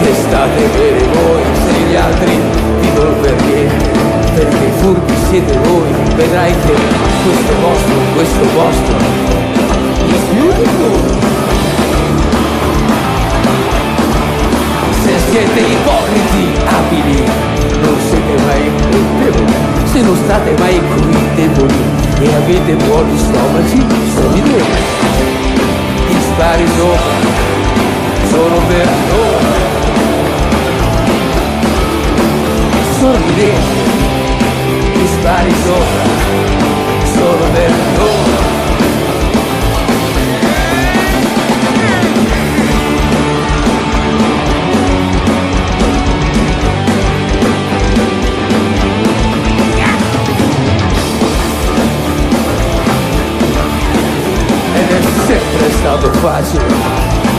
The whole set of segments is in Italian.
restate veri voi se gli altri vivono per niente, perché furbi siete voi. Vedrai che questo vostro is beautiful. Se siete ipocriti, abili, non siete mai colpevoli. Se non state mai qui deboli e avete buoni stomaci, sorridete. Gli spari sopra sono per noi. Sorridete. Gli spari sopra sono per noi. Sempre stato facile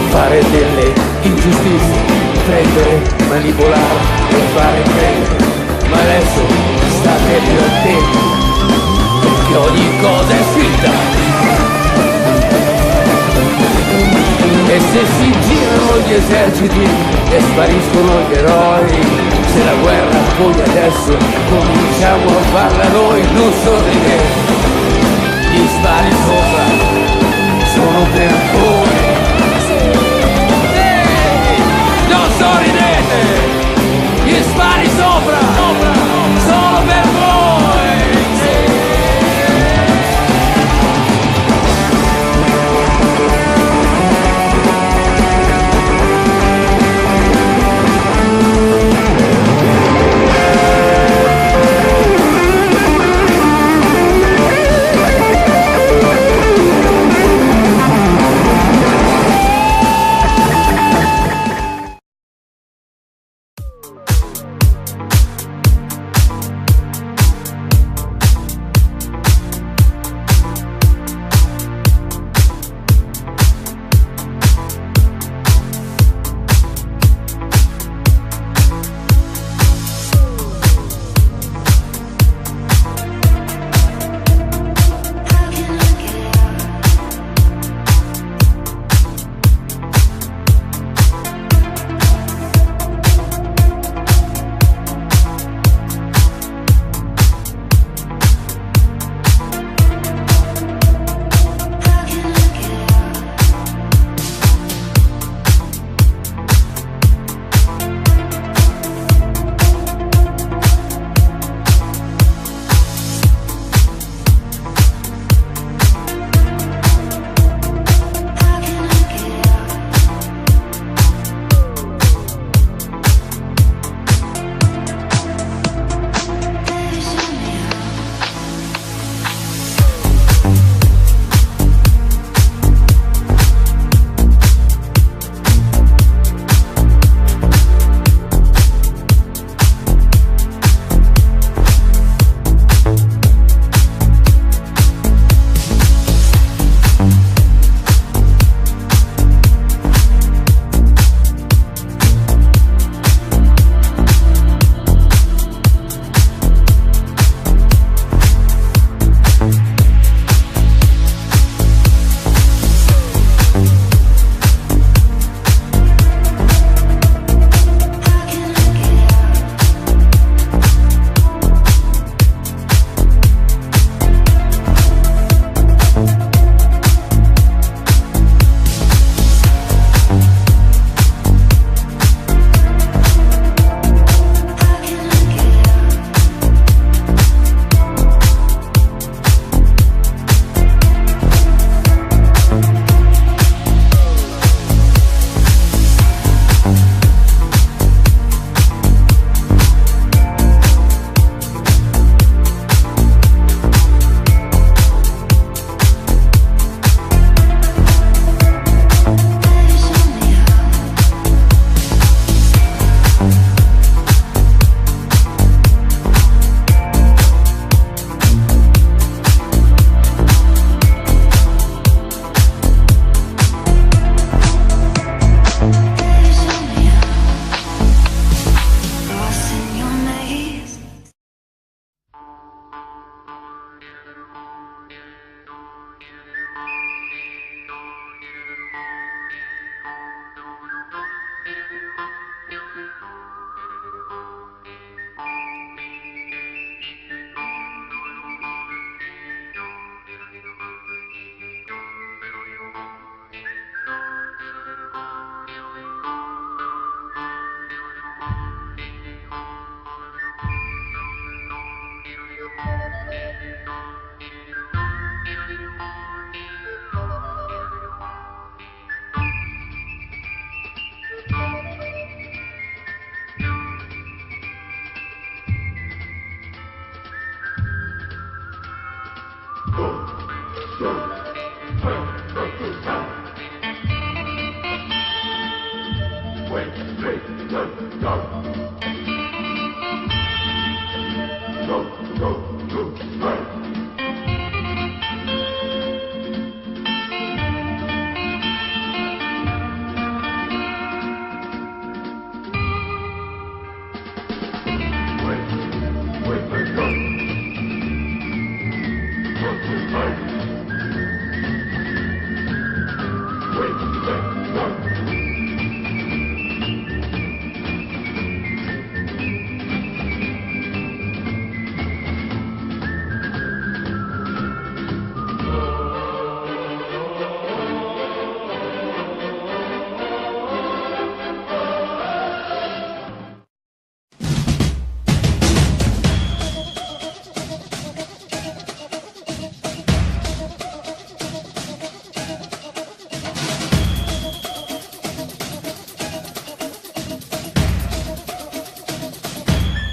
fare delle ingiustizie, prendere, manipolare e fare credere, ma adesso state più attenti, perché ogni cosa è scritta. E se si girano gli eserciti e spariscono gli eroi, se la guerra poi adesso cominciamo a farla noi, non sorridete, gli spari sopra sono per voi. Ehi, non sorridete, gli spari sopra sono per voi.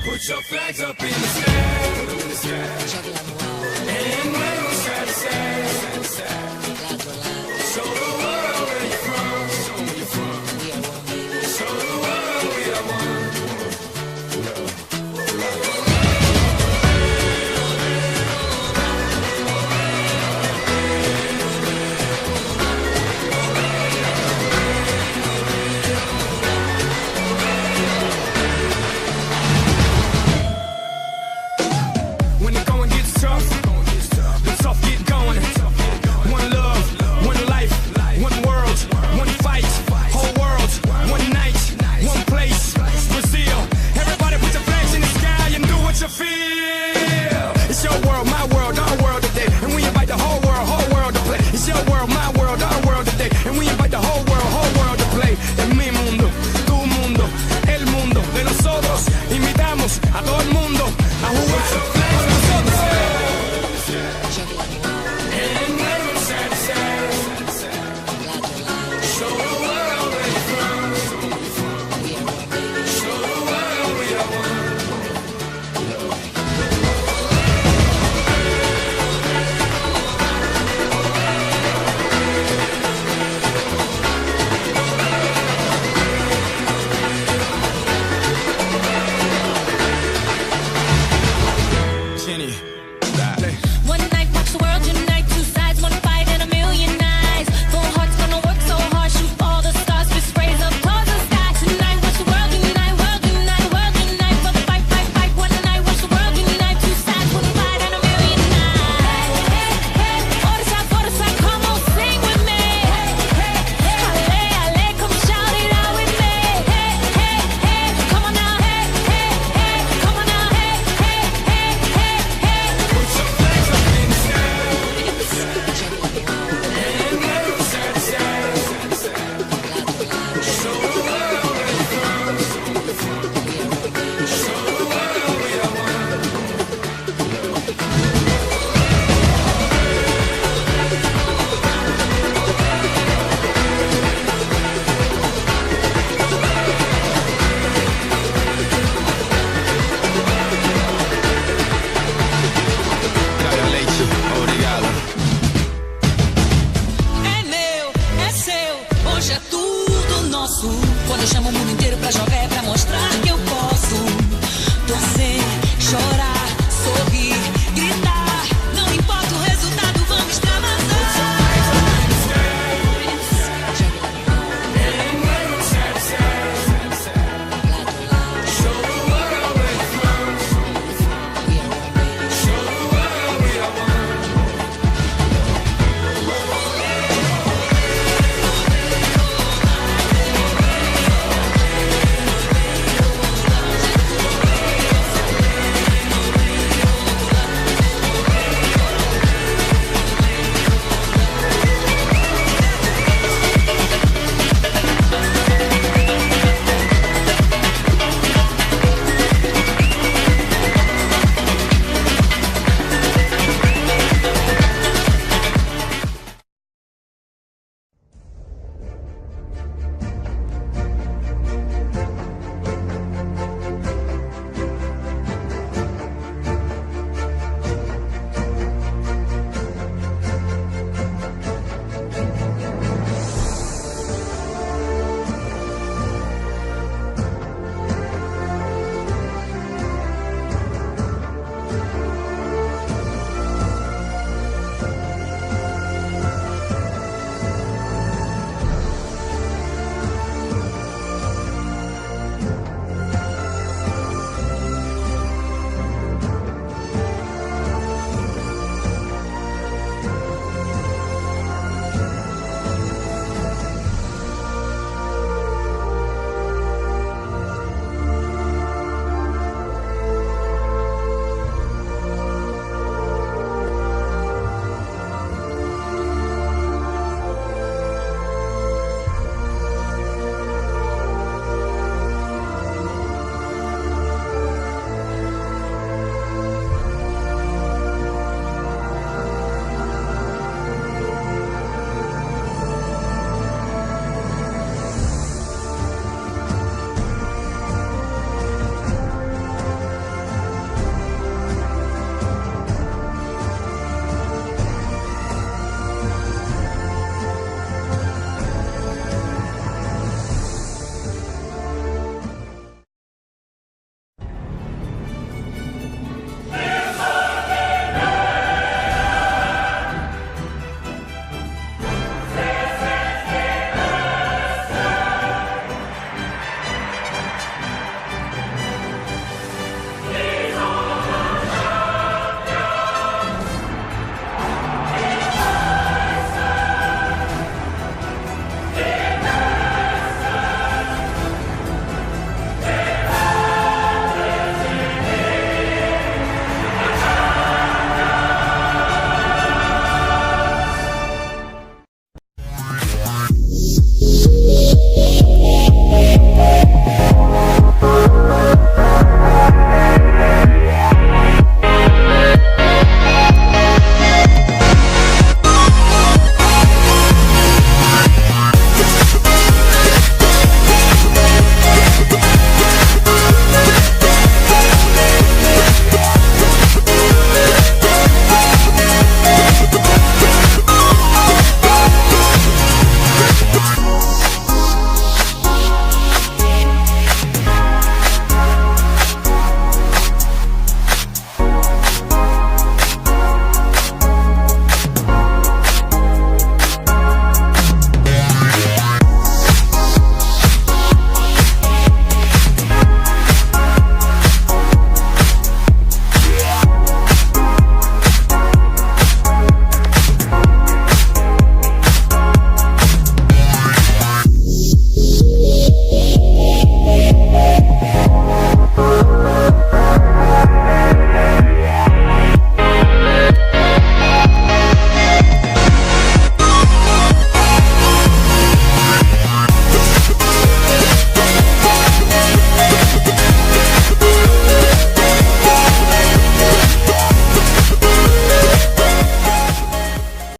Put your flags up in the sky, and wave side to side. Show the world where you're from, show me you're from. Show the world we are one. When the going gets tough, the tough get going. One love, one life, one world, one fight, whole world, one night, one place, Brazil. Everybody put your flags in the sky and do what you feel. It's your world, my world, our world today, and we invite the whole world to play. It's your world, my